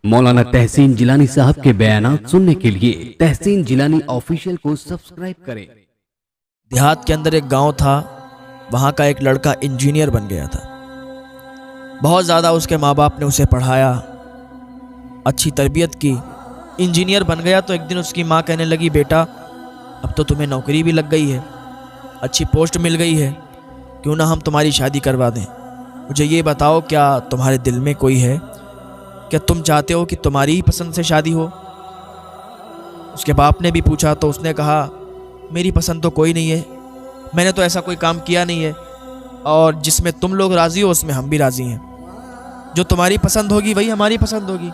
مولانا تحسین جیلانی صاحب کے بیانات سننے کے لیے تحسین جیلانی آفیشیل کو سبسکرائب کریں۔ دیہات کے اندر ایک گاؤں تھا، وہاں کا ایک لڑکا انجینئر بن گیا تھا۔ بہت زیادہ اس کے ماں باپ نے اسے پڑھایا، اچھی تربیت کی، انجینئر بن گیا۔ تو ایک دن اس کی ماں کہنے لگی، بیٹا اب تو تمہیں نوکری بھی لگ گئی ہے، اچھی پوسٹ مل گئی ہے، کیوں نہ ہم تمہاری شادی کروا دیں؟ مجھے یہ بتاؤ، کیا تمہارے دل میں کوئی ہے؟ کیا تم چاہتے ہو کہ تمہاری ہی پسند سے شادی ہو؟ اس کے باپ نے بھی پوچھا تو اس نے کہا، میری پسند تو کوئی نہیں ہے، میں نے تو ایسا کوئی کام کیا نہیں ہے، اور جس میں تم لوگ راضی ہو اس میں ہم بھی راضی ہیں، جو تمہاری پسند ہوگی وہی ہماری پسند ہوگی۔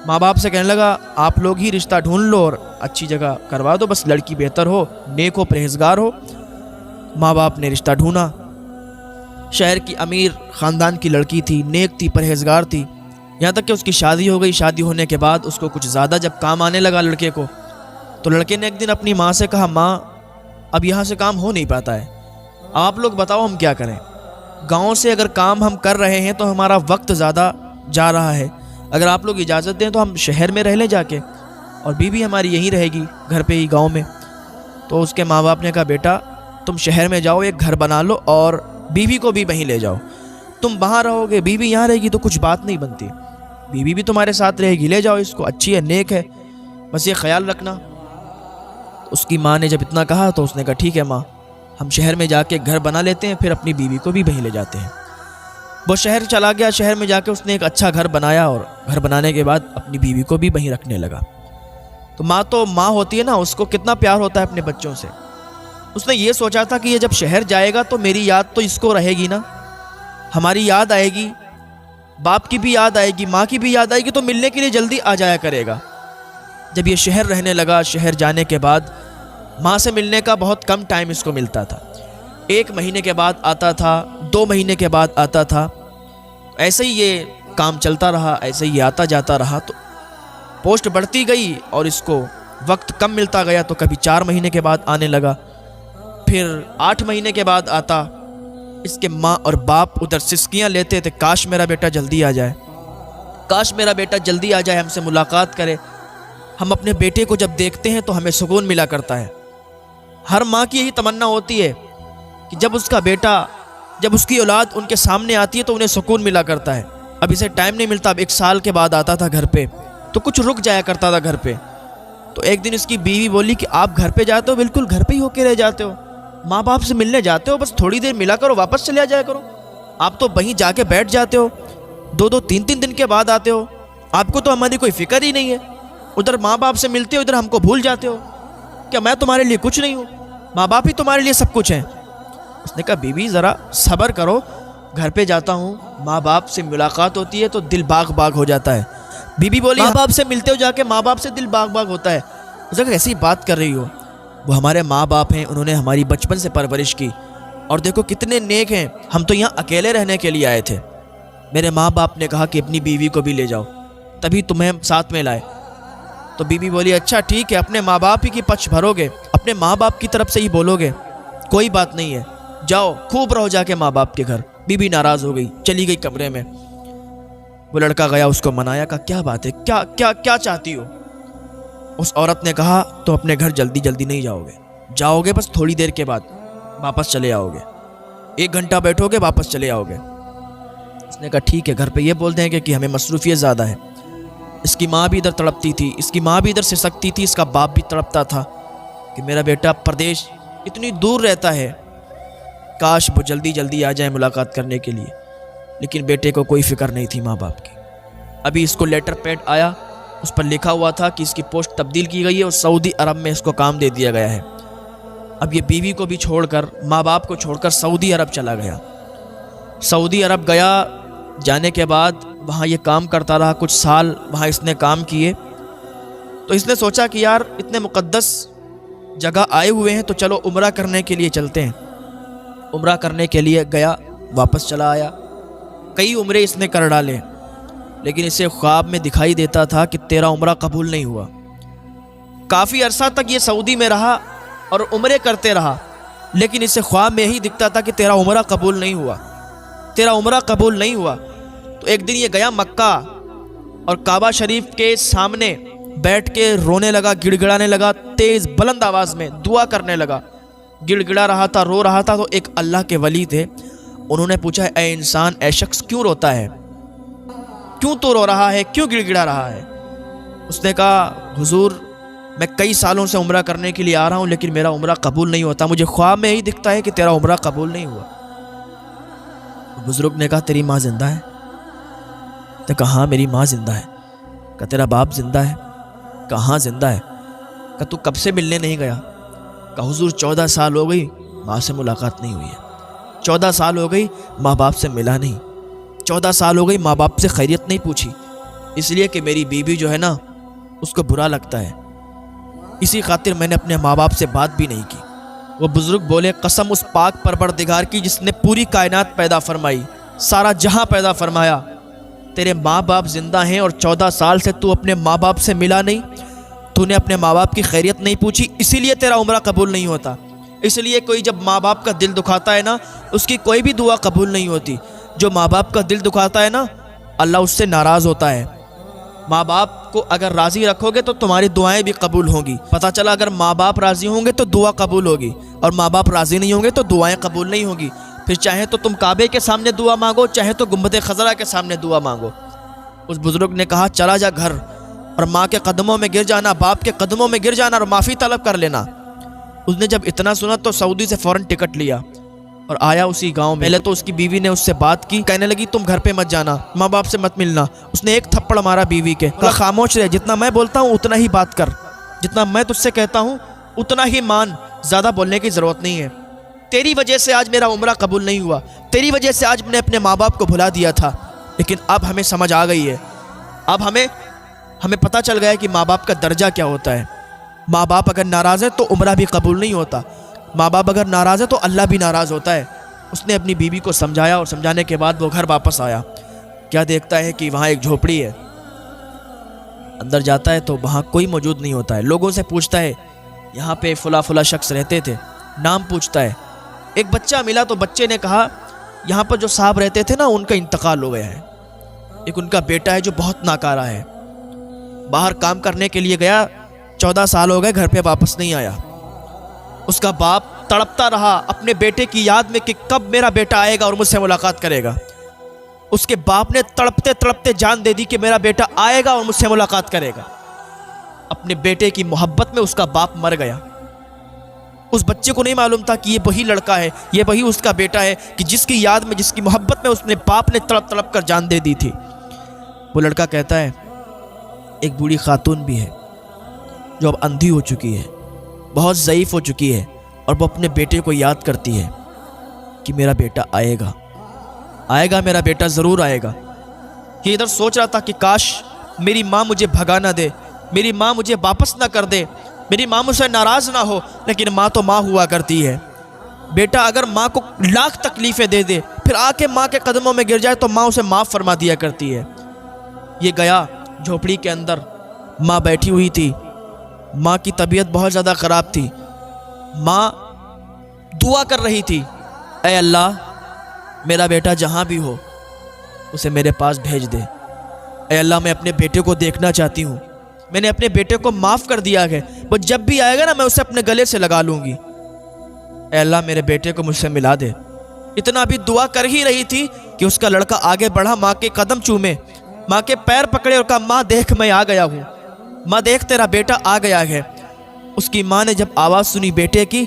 ماں باپ سے کہنے لگا، آپ لوگ ہی رشتہ ڈھونڈ لو اور اچھی جگہ کروا دو، بس لڑکی بہتر ہو، نیک ہو، پرہیزگار ہو۔ ماں باپ نے رشتہ ڈھونڈا، شہر کی امیر خاندان کی لڑکی تھی، نیک تھی، پرہیزگار تھی، یہاں تک کہ اس کی شادی ہو گئی۔ شادی ہونے کے بعد اس کو کچھ زیادہ جب کام آنے لگا لڑکے کو، تو لڑکے نے ایک دن اپنی ماں سے کہا، ماں اب یہاں سے کام ہو نہیں پاتا ہے، آپ لوگ بتاؤ ہم کیا کریں؟ گاؤں سے اگر کام ہم کر رہے ہیں تو ہمارا وقت زیادہ جا رہا ہے، اگر آپ لوگ اجازت دیں تو ہم شہر میں رہ لیں جا کے، اور بیوی ہماری یہیں رہے گی گھر پہ ہی گاؤں میں۔ تو اس کے ماں باپ نے کہا، بیٹا تم شہر میں جاؤ، ایک گھر بنا لو اور بیوی کو بھی وہیں لے جاؤ، تم وہاں رہو گے، بیوی یہاں رہے گی تو کچھ بات نہیں بنتی، بیوی بھی تمہارے ساتھ رہے گی، لے جاؤ اس کو، اچھی ہے، نیک ہے، بس یہ خیال رکھنا۔ اس کی ماں نے جب اتنا کہا تو اس نے کہا، ٹھیک ہے ماں، ہم شہر میں جا کے گھر بنا لیتے ہیں، پھر اپنی بیوی کو بھی وہیں لے جاتے ہیں۔ وہ شہر چلا گیا، شہر میں جا کے اس نے ایک اچھا گھر بنایا، اور گھر بنانے کے بعد اپنی بیوی کو بھی وہیں رکھنے لگا۔ تو ماں ہوتی ہے نا، اس کو کتنا پیار ہوتا ہے اپنے بچوں سے۔ اس نے یہ سوچا تھا کہ یہ جب شہر جائے گا تو میری یاد تو اس کو رہے گی نا، ہماری یاد آئے گی، باپ کی بھی یاد آئے گی، ماں کی بھی یاد آئے گی، تو ملنے کے لیے جلدی آ جایا کرے گا۔ جب یہ شہر رہنے لگا، شہر جانے کے بعد ماں سے ملنے کا بہت کم ٹائم اس کو ملتا تھا، 1 مہینے کے بعد آتا تھا، 2 مہینے کے بعد آتا تھا، ایسے ہی یہ کام چلتا رہا، ایسے ہی آتا جاتا رہا، تو پوسٹ بڑھتی گئی اور اس کو وقت کم ملتا گیا، تو کبھی 4 مہینے کے بعد آنے لگا، پھر 8 مہینے کے بعد آتا۔ اس کے ماں اور باپ ادھر سسکیاں لیتے تھے، کاش میرا بیٹا جلدی آ جائے، کاش میرا بیٹا جلدی آ جائے، ہم سے ملاقات کرے، ہم اپنے بیٹے کو جب دیکھتے ہیں تو ہمیں سکون ملا کرتا ہے۔ ہر ماں کی یہی تمنا ہوتی ہے کہ جب اس کا بیٹا، جب اس کی اولاد ان کے سامنے آتی ہے تو انہیں سکون ملا کرتا ہے۔ اب اسے ٹائم نہیں ملتا، اب 1 سال کے بعد آتا تھا گھر پہ، تو کچھ رک جایا کرتا تھا گھر پہ۔ تو ایک دن اس کی بیوی بولی کہ آپ گھر پہ جاتے ہو، بالکل گھر پہ ہی ہو کے رہ جاتے ہو، ماں باپ سے ملنے جاتے ہو، بس تھوڑی دیر ملا کرو، واپس چلے جایا کرو، آپ تو وہیں جا کے بیٹھ جاتے ہو، 2-2 3-3 دن کے بعد آتے ہو، آپ کو تو ہماری کوئی فکر ہی نہیں ہے، ادھر ماں باپ سے ملتے ہو، ادھر ہم کو بھول جاتے ہو، کیا میں تمہارے لیے کچھ نہیں ہوں؟ ماں باپ ہی تمہارے لیے سب کچھ ہیں۔ اس نے کہا، بیوی ذرا صبر کرو، گھر پہ جاتا ہوں، ماں باپ سے ملاقات ہوتی ہے تو دل باغ باغ ہو جاتا ہے۔ بیوی بولی، ماں باپ سے ملتے ہو جا کے، ماں باپ سے دل باغ باغ ہوتا ہے؟ اس نے کہا، ایسی بات کر رہی ہو، وہ ہمارے ماں باپ ہیں، انہوں نے ہماری بچپن سے پرورش کی، اور دیکھو کتنے نیک ہیں، ہم تو یہاں اکیلے رہنے کے لیے آئے تھے، میرے ماں باپ نے کہا کہ اپنی بیوی کو بھی لے جاؤ، تبھی تمہیں ساتھ میں لائے۔ تو بیوی بولی، اچھا ٹھیک ہے، اپنے ماں باپ ہی کی پچھ بھرو گے، اپنے ماں باپ کی طرف سے ہی بولو گے، کوئی بات نہیں ہے، جاؤ خوب رہو جا کے ماں باپ کے گھر۔ بیوی ناراض ہو گئی، چلی گئی کمرے میں۔ وہ لڑکا گیا، اس کو منایا، کہا، کیا بات ہے، کیا چاہتی ہو؟ اس عورت نے کہا، تم اپنے گھر جلدی جلدی نہیں جاؤ گے، بس تھوڑی دیر کے بعد واپس چلے آؤ گے، 1 گھنٹہ بیٹھو گے، واپس چلے آؤ گے۔ اس نے کہا، ٹھیک ہے، گھر پہ یہ بول دیں گے کہ ہمیں مصروفیت زیادہ ہے۔ اس کی ماں بھی ادھر تڑپتی تھی، اس کی ماں بھی ادھر سے سکتی تھی، اس کا باپ بھی تڑپتا تھا کہ میرا بیٹا پردیش اتنی دور رہتا ہے، کاش وہ جلدی جلدی آ جائے ملاقات کرنے کے لیے، لیکن بیٹے کو کوئی فکر نہیں تھی ماں باپ کی۔ ابھی اس کو لیٹر پیڈ آیا، اس پر لکھا ہوا تھا کہ اس کی پوسٹ تبدیل کی گئی ہے اور سعودی عرب میں اس کو کام دے دیا گیا ہے۔ اب یہ بیوی کو بھی چھوڑ کر، ماں باپ کو چھوڑ کر سعودی عرب چلا گیا۔ سعودی عرب گیا، جانے کے بعد وہاں یہ کام کرتا رہا، کچھ سال وہاں اس نے کام کیے، تو اس نے سوچا کہ یار اتنے مقدس جگہ آئے ہوئے ہیں تو چلو عمرہ کرنے کے لیے چلتے ہیں۔ عمرہ کرنے کے لیے گیا، واپس چلا آیا، کئی عمرے اس نے کر ڈالے، لیکن اسے خواب میں دکھائی دیتا تھا کہ تیرا عمرہ قبول نہیں ہوا۔ کافی عرصہ تک یہ سعودی میں رہا اور عمرے کرتے رہا، لیکن اسے خواب میں یہی دکھتا تھا کہ تیرا عمرہ قبول نہیں ہوا، تیرا عمرہ قبول نہیں ہوا۔ تو ایک دن یہ گیا مکہ، اور کعبہ شریف کے سامنے بیٹھ کے رونے لگا, گڑ گڑانے لگا, تیز بلند آواز میں دعا کرنے لگا. گڑ گڑا رہا تھا, رو رہا تھا. تو ایک اللہ کے ولی تھے, انہوں نے پوچھا اے انسان, اے شخص کیوں روتا ہے, کیوں تو رو رہا ہے, کیوں گڑ گڑا رہا ہے؟ اس نے کہا حضور میں کئی سالوں سے عمرہ کرنے کے لیے آ رہا ہوں لیکن میرا عمرہ قبول نہیں ہوتا, مجھے خواب میں ہی دکھتا ہے کہ تیرا عمرہ قبول نہیں ہوا. بزرگ نے کہا تیری ماں زندہ ہے؟ تو کہا ہاں میری ماں زندہ ہے. کہا تیرا باپ زندہ ہے؟ کہا ہاں زندہ ہے. کہا تو کب سے ملنے نہیں گیا؟ کہا حضور 14 سال ہو گئی ماں سے ملاقات نہیں ہوئی ہے, 14 سال ہو گئی ماں باپ سے ملا نہیں, 14 سال ہو گئی ماں باپ سے خیریت نہیں پوچھی, اس لیے کہ میری بیوی جو ہے نا اس کو برا لگتا ہے, اسی خاطر میں نے اپنے ماں باپ سے بات بھی نہیں کی. وہ بزرگ بولے قسم اس پاک پروردگار کی جس نے پوری کائنات پیدا فرمائی, سارا جہاں پیدا فرمایا, تیرے ماں باپ زندہ ہیں اور 14 سال سے تو اپنے ماں باپ سے ملا نہیں, تو نے اپنے ماں باپ کی خیریت نہیں پوچھی, اسی لیے تیرا عمرہ قبول نہیں ہوتا. اس لیے کوئی جب ماں باپ کا دل دکھاتا ہے نا اس کی کوئی بھی دعا قبول نہیں ہوتی. جو ماں باپ کا دل دکھاتا ہے نا اللہ اس سے ناراض ہوتا ہے. ماں باپ کو اگر راضی رکھو گے تو تمہاری دعائیں بھی قبول ہوں گی. پتہ چلا اگر ماں باپ راضی ہوں گے تو دعا قبول ہوگی, اور ماں باپ راضی نہیں ہوں گے تو دعائیں قبول نہیں ہوں گی. پھر چاہے تو تم کعبے کے سامنے دعا مانگو, چاہے تو گنبد خضرا کے سامنے دعا مانگو. اس بزرگ نے کہا چلا جا گھر اور ماں کے قدموں میں گر جانا, باپ کے قدموں میں گر جانا اور معافی طلب کر لینا. اس نے جب اتنا سنا تو سعودی سے فوراً ٹکٹ لیا اور آیا اسی گاؤں میں. پہلے تو اس کی بیوی نے اس سے بات کی, کہنے لگی تم گھر پہ مت جانا, ماں باپ سے مت ملنا. اس نے ایک تھپڑ مارا بیوی کے, کہا خاموش رہ, جتنا میں بولتا ہوں اتنا ہی بات کر, جتنا میں تجھ سے کہتا ہوں اتنا ہی مان, زیادہ بولنے کی ضرورت نہیں ہے. تیری وجہ سے آج میرا عمرہ قبول نہیں ہوا, تیری وجہ سے آج میں نے اپنے ماں باپ کو بھلا دیا تھا, لیکن اب ہمیں سمجھ آ گئی ہے, اب ہمیں پتہ چل گیا کہ ماں باپ کا درجہ کیا ہوتا ہے. ماں باپ اگر ناراض ہے تو عمرہ بھی قبول نہیں ہوتا, ماں باپ اگر ناراض ہے تو اللہ بھی ناراض ہوتا ہے. اس نے اپنی بیوی کو سمجھایا اور سمجھانے کے بعد وہ گھر واپس آیا. کیا دیکھتا ہے کہ وہاں ایک جھوپڑی ہے, اندر جاتا ہے تو وہاں کوئی موجود نہیں ہوتا ہے. لوگوں سے پوچھتا ہے یہاں پہ فلاں شخص رہتے تھے, نام پوچھتا ہے. ایک بچہ ملا تو بچے نے کہا یہاں پر جو صاحب رہتے تھے نا ان کا انتقال ہو گیا ہے, ایک ان کا بیٹا ہے جو بہت ناکارہ ہے, باہر کام کرنے کے لیے گیا, 14 سال ہو گئے گھر پہ واپس نہیں آیا. اس کا باپ تڑپتا رہا اپنے بیٹے کی یاد میں کہ کب میرا بیٹا آئے گا اور مجھ سے ملاقات کرے گا. اس کے باپ نے تڑپتے تڑپتے جان دے دی کہ میرا بیٹا آئے گا اور مجھ سے ملاقات کرے گا. اپنے بیٹے کی محبت میں اس کا باپ مر گیا. اس بچے کو نہیں معلوم تھا کہ یہ وہی لڑکا ہے, یہ وہی اس کا بیٹا ہے کہ جس کی یاد میں, جس کی محبت میں اس نے باپ نے تڑپ تڑپ کر جان دے دی تھی. وہ لڑکا کہتا ہے ایک بوڑھی خاتون بھی ہے جو اب اندھی ہو چکی ہے, بہت ضعیف ہو چکی ہے, اور وہ اپنے بیٹے کو یاد کرتی ہے کہ میرا بیٹا آئے گا, میرا بیٹا ضرور آئے گا. یہ ادھر سوچ رہا تھا کہ کاش میری ماں مجھے بھگا نہ دے, میری ماں مجھے واپس نہ کر دے, میری ماں مجھ سے ناراض نہ ہو, لیکن ماں تو ماں ہوا کرتی ہے. بیٹا اگر ماں کو لاکھ تکلیفیں دے دے پھر آ کے ماں کے قدموں میں گر جائے تو ماں اسے معاف فرما دیا کرتی ہے. یہ گیا جھوپڑی کے اندر, ماں بیٹھی ہوئی تھی, ماں کی طبیعت بہت زیادہ خراب تھی. ماں دعا کر رہی تھی اے اللہ میرا بیٹا جہاں بھی ہو اسے میرے پاس بھیج دے, اے اللہ میں اپنے بیٹے کو دیکھنا چاہتی ہوں, میں نے اپنے بیٹے کو معاف کر دیا ہے, وہ جب بھی آئے گا نا میں اسے اپنے گلے سے لگا لوں گی, اے اللہ میرے بیٹے کو مجھ سے ملا دے. اتنا بھی دعا کر ہی رہی تھی کہ اس کا لڑکا آگے بڑھا, ماں کے قدم چومے, ماں کے پیر پکڑے اور کہا ماں دیکھ میں آ گیا ہوں, ماں دیکھ تیرا بیٹا آ گیا ہے. اس کی ماں نے جب آواز سنی بیٹے کی,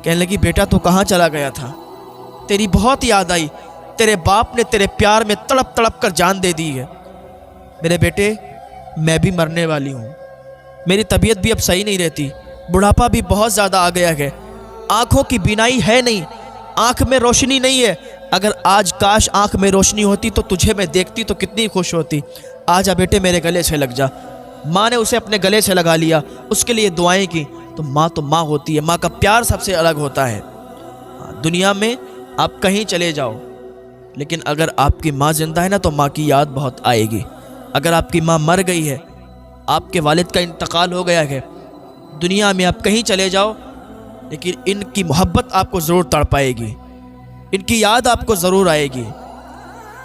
کہنے لگی بیٹا تو کہاں چلا گیا تھا, تیری بہت یاد آئی, تیرے باپ نے تیرے پیار میں تڑپ تڑپ کر جان دے دی ہے. میرے بیٹے میں بھی مرنے والی ہوں, میری طبیعت بھی اب صحیح نہیں رہتی, بڑھاپا بھی بہت زیادہ آ گیا ہے, آنکھوں کی بینائی ہے نہیں, آنکھ میں روشنی نہیں ہے. اگر آج کاش آنکھ میں روشنی ہوتی تو تجھے میں دیکھتی تو کتنی خوش ہوتی. آجا بیٹے میرے گلے سے لگ جا. ماں نے اسے اپنے گلے سے لگا لیا, اس کے لیے دعائیں کی. تو ماں ہوتی ہے, ماں کا پیار سب سے الگ ہوتا ہے. دنیا میں آپ کہیں چلے جاؤ لیکن اگر آپ کی ماں زندہ ہے نا تو ماں کی یاد بہت آئے گی. اگر آپ کی ماں مر گئی ہے, آپ کے والد کا انتقال ہو گیا ہے, دنیا میں آپ کہیں چلے جاؤ لیکن ان کی محبت آپ کو ضرور تڑپائے گی, ان کی یاد آپ کو ضرور آئے گی.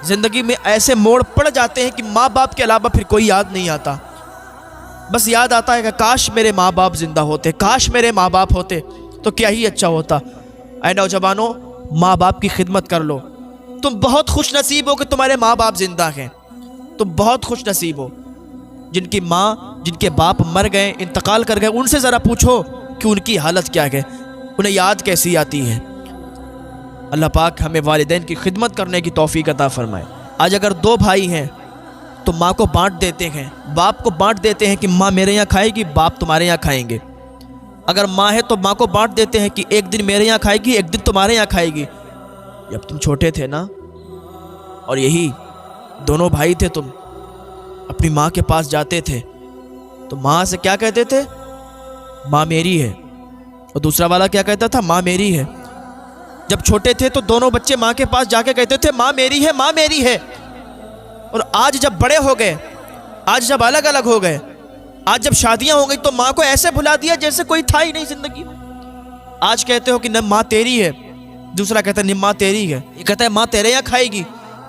زندگی میں ایسے موڑ پڑ جاتے ہیں کہ ماں باپ کے علاوہ پھر کوئی یاد نہیں آتا، بس یاد آتا ہے کہ کاش میرے ماں باپ زندہ ہوتے، کاش میرے ماں باپ ہوتے تو کیا ہی اچھا ہوتا۔ اے نوجوانوں، ماں باپ کی خدمت کر لو، تم بہت خوش نصیب ہو کہ تمہارے ماں باپ زندہ ہیں، تم بہت خوش نصیب ہو۔ جن کی ماں، جن کے باپ مر گئے، انتقال کر گئے، ان سے ذرا پوچھو کہ ان کی حالت کیا ہے، انہیں یاد کیسی آتی ہے۔ اللہ پاک ہمیں والدین کی خدمت کرنے کی توفیق عطا فرمائے۔ آج اگر دو بھائی ہیں تو ماں کو بانٹ دیتے ہیں، باپ کو بانٹ دیتے ہیں کہ ماں میرے یہاں کھائے گی، باپ تمہارے یہاں کھائیں گے۔ اگر ماں ہے تو ماں کو بانٹ دیتے ہیں کہ ایک دن میرے یہاں کھائے گی، ایک دن تمہارے یہاں کھائے گی۔ جب تم چھوٹے تھے نا، اور یہی دونوں بھائی تھے، تم اپنی ماں کے پاس جاتے تھے تو ماں سے کیا کہتے تھے؟ ماں میری ہے۔ اور دوسرا والا کیا کہتا تھا؟ ماں میری ہے۔ جب چھوٹے تھے تو دونوں بچے ماں کے پاس جا کے کہتے تھے ماں میری ہے، ماں میری ہے۔ اور آج جب بڑے ہو گئے، آج جب الگ الگ ہو گئے، آج جب شادیاں ہو گئی تو ماں کو ایسے بھلا دیا جیسے کوئی تھا ہی نہیں زندگی میں۔ آج کہتے ہو کہ نہ ماں تیری ہے، دوسرا کہتا ہے نہیں ماں تیری ہے۔ یہ کہتا ہے ماں تیرے یہاں کھائے گی،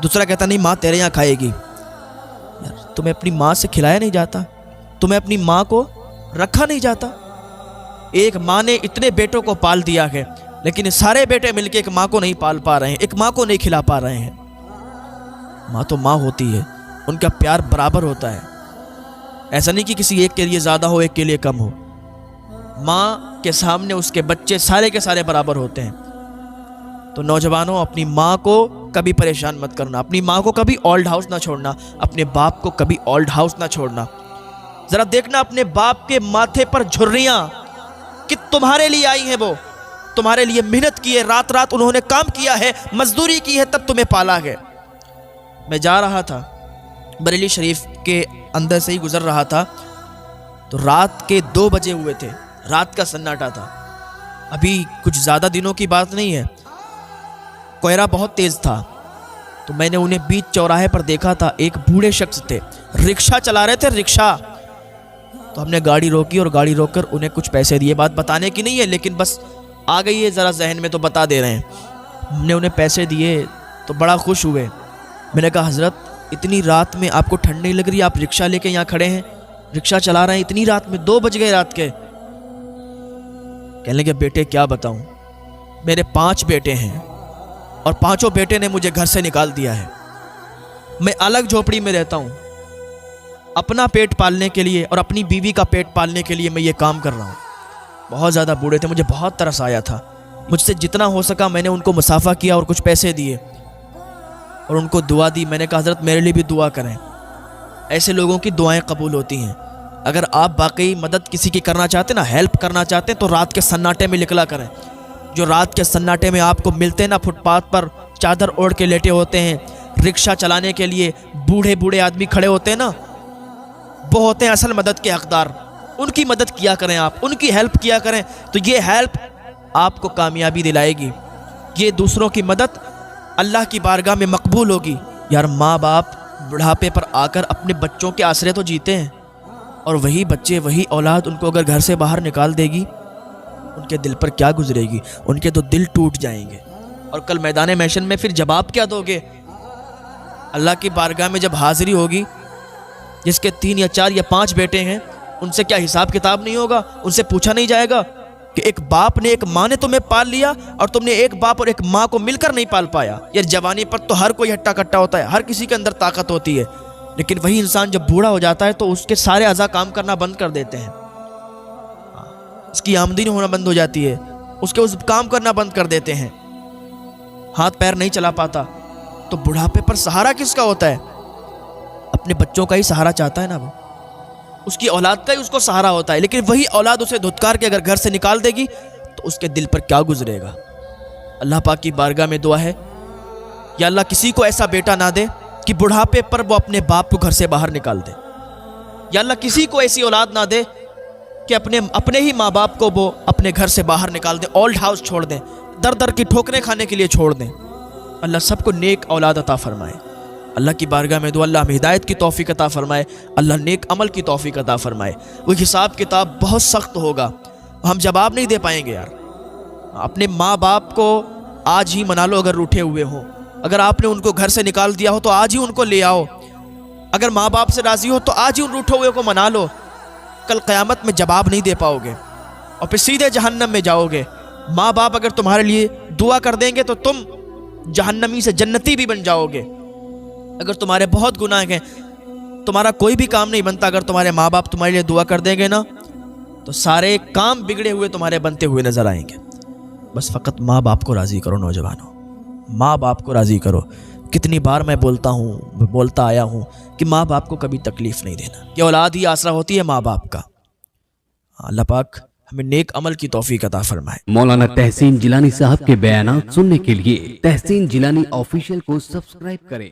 دوسرا کہتا نہیں ماں تیرے یہاں کھائے گی۔ یار تمہیں اپنی ماں سے کھلایا نہیں جاتا، تمہیں اپنی ماں کو رکھا نہیں جاتا۔ ایک ماں نے اتنے بیٹوں کو پال دیا ہے، لیکن سارے بیٹے مل کے ایک ماں کو نہیں پال پا رہے ہیں، ایک ماں کو نہیں کھلا پا رہے ہیں۔ ماں تو ماں ہوتی ہے، ان کا پیار برابر ہوتا ہے، ایسا نہیں کہ کسی ایک کے لیے زیادہ ہو، ایک کے لیے کم ہو۔ ماں کے سامنے اس کے بچے سارے کے سارے برابر ہوتے ہیں۔ تو نوجوانوں، اپنی ماں کو کبھی پریشان مت کرنا، اپنی ماں کو کبھی اولڈ ہاؤس نہ چھوڑنا، اپنے باپ کو کبھی اولڈ ہاؤس نہ چھوڑنا۔ ذرا دیکھنا اپنے باپ کے ماتھے پر جھریاں کہ تمہارے لیے آئی ہیں، وہ تمہارے لیے محنت کی ہے، رات رات انہوں نے کام کیا ہے، مزدوری کی ہے، تب تمہیں پالا ہے۔ میں جا رہا تھا بریلی شریف کے اندر سے ہی گزر رہا تھا تو رات کے 2 بجے ہوئے تھے، رات کا سناٹا تھا، ابھی کچھ زیادہ دنوں کی بات نہیں ہے، کوہرا بہت تیز تھا۔ تو میں نے انہیں بیچ چوراہے پر دیکھا تھا، ایک بوڑھے شخص تھے، رکشہ چلا رہے تھے، رکشہ۔ تو ہم نے گاڑی روکی اور گاڑی روک کر انہیں کچھ پیسے دیے، بات بتانے کی نہیں ہے لیکن بس آ گئی ہے ذرا ذہن میں تو بتا دے رہے ہیں۔ ہم نے انہیں پیسے دیے تو بڑا خوش ہوئے۔ میں نے کہا حضرت اتنی رات میں آپ کو ٹھنڈ نہیں لگ رہی؟ آپ رکشہ لے کے یہاں کھڑے ہیں، رکشہ چلا رہے ہیں اتنی رات میں، 2 بج گئے رات کے۔ کہنے لگے بیٹے کیا بتاؤں، میرے 5 بیٹے ہیں اور 5 بیٹے نے مجھے گھر سے نکال دیا ہے، میں الگ جھوپڑی میں رہتا ہوں، اپنا پیٹ پالنے کے لیے اور اپنی بیوی کا پیٹ پالنے کے لیے میں یہ کام کر رہا ہوں۔ بہت زیادہ بوڑھے تھے، مجھے بہت ترس آیا تھا، مجھ سے جتنا ہو سکا میں نے ان کو مسافہ کیا اور کچھ پیسے دیے اور ان کو دعا دی۔ میں نے کہا حضرت میرے لیے بھی دعا کریں، ایسے لوگوں کی دعائیں قبول ہوتی ہیں۔ اگر آپ واقعی مدد کسی کی کرنا چاہتے ہیں نا، ہیلپ کرنا چاہتے ہیں تو رات کے سناٹے میں نکلا کریں۔ جو رات کے سناٹے میں آپ کو ملتے ہیں نا، فٹ پاتھ پر چادر اوڑھ کے لیٹے ہوتے ہیں، رکشہ چلانے کے لیے بوڑھے بوڑھے آدمی کھڑے ہوتے ہیں نا، وہ ہوتے ہیں اصل مدد کے حقدار، ان کی مدد کیا کریں، آپ ان کی ہیلپ کیا کریں تو یہ ہیلپ آپ کو کامیابی دلائے گی، یہ دوسروں کی مدد اللہ کی بارگاہ میں مقبول ہوگی۔ یار ماں باپ بڑھاپے پر آ کر اپنے بچوں کے آسرے تو جیتے ہیں، اور وہی بچے، وہی اولاد ان کو اگر گھر سے باہر نکال دے گی، ان کے دل پر کیا گزرے گی؟ ان کے تو دل ٹوٹ جائیں گے، اور کل میدان محشر میں پھر جواب کیا دو گے؟ اللہ کی بارگاہ میں جب حاضری ہوگی، جس کے 3 یا 4 یا 5 بیٹے ہیں، ان سے کیا حساب کتاب نہیں ہوگا؟ ان سے پوچھا نہیں جائے گا کہ ایک باپ نے، ایک ماں نے تمہیں پال لیا اور تم نے ایک باپ اور ایک ماں کو مل کر نہیں پال پایا؟ یار جوانی پر تو ہر کوئی ہٹا کٹا ہوتا ہے، ہر کسی کے اندر طاقت ہوتی ہے، لیکن وہی انسان جب بوڑھا ہو جاتا ہے تو اس کے سارے اعضاء کام کرنا بند کر دیتے ہیں، اس کی آمدنی ہونا بند ہو جاتی ہے، اس کے کام کرنا بند کر دیتے ہیں، ہاتھ پیر نہیں چلا پاتا۔ تو بڑھاپے پر سہارا کس کا ہوتا ہے؟ اپنے بچوں کا ہی سہارا چاہتا ہے نا، وہ اس کی اولاد کا ہی اس کو سہارا ہوتا ہے، لیکن وہی اولاد اسے دھتکار کے اگر گھر سے نکال دے گی تو اس کے دل پر کیا گزرے گا؟ اللہ پاک کی بارگاہ میں دعا ہے، یا اللہ کسی کو ایسا بیٹا نہ دے کہ بڑھاپے پر وہ اپنے باپ کو گھر سے باہر نکال دے، یا اللہ کسی کو ایسی اولاد نہ دے کہ اپنے ہی ماں باپ کو وہ اپنے گھر سے باہر نکال دیں، اولڈ ہاؤس چھوڑ دیں، در در کی ٹھوکریں کھانے کے لیے چھوڑ دیں۔ اللہ سب کو نیک اولاد عطا فرمائے۔ اللہ کی بارگاہ میں دعا، اللہ ہمیں ہدایت کی توفیق عطا فرمائے، اللہ نیک عمل کی توفیق عطا فرمائے۔ وہ حساب کتاب بہت سخت ہوگا، ہم جواب نہیں دے پائیں گے۔ یار اپنے ماں باپ کو آج ہی منا لو اگر روٹھے ہوئے ہوں، اگر آپ نے ان کو گھر سے نکال دیا ہو تو آج ہی ان کو لے آؤ. اگر ماں باپ سے راضی ہو تو آج ہی ان روٹھے ہوئے کو منا لو. کل قیامت میں جواب نہیں دے پاؤ گے اور پھر سیدھے جہنم میں جاؤ گے. ماں باپ اگر تمہارے لیے دعا کر دیں گے تو تم جہنمی سے جنتی بھی بن جاؤ گے. اگر تمہارے بہت گناہ ہیں، تمہارا کوئی بھی کام نہیں بنتا، اگر تمہارے ماں باپ تمہارے لیے دعا کر دیں گے نا تو سارے کام بگڑے ہوئے تمہارے بنتے ہوئے نظر آئیں گے. بس فقط ماں باپ کو راضی کرو نوجوانوں، ماں باپ کو راضی کرو. کتنی بار میں بولتا آیا ہوں کہ ماں باپ کو کبھی تکلیف نہیں دینا. یہ اولاد ہی آسرا ہوتی ہے ماں باپ کا. اللہ پاک ہمیں نیک عمل کی توفیق عطا فرمائے. مولانا تحسین جیلانی صاحب کے بیانات سننے کے لیے تحسین جیلانی آفیشیل کو سبسکرائب کریں.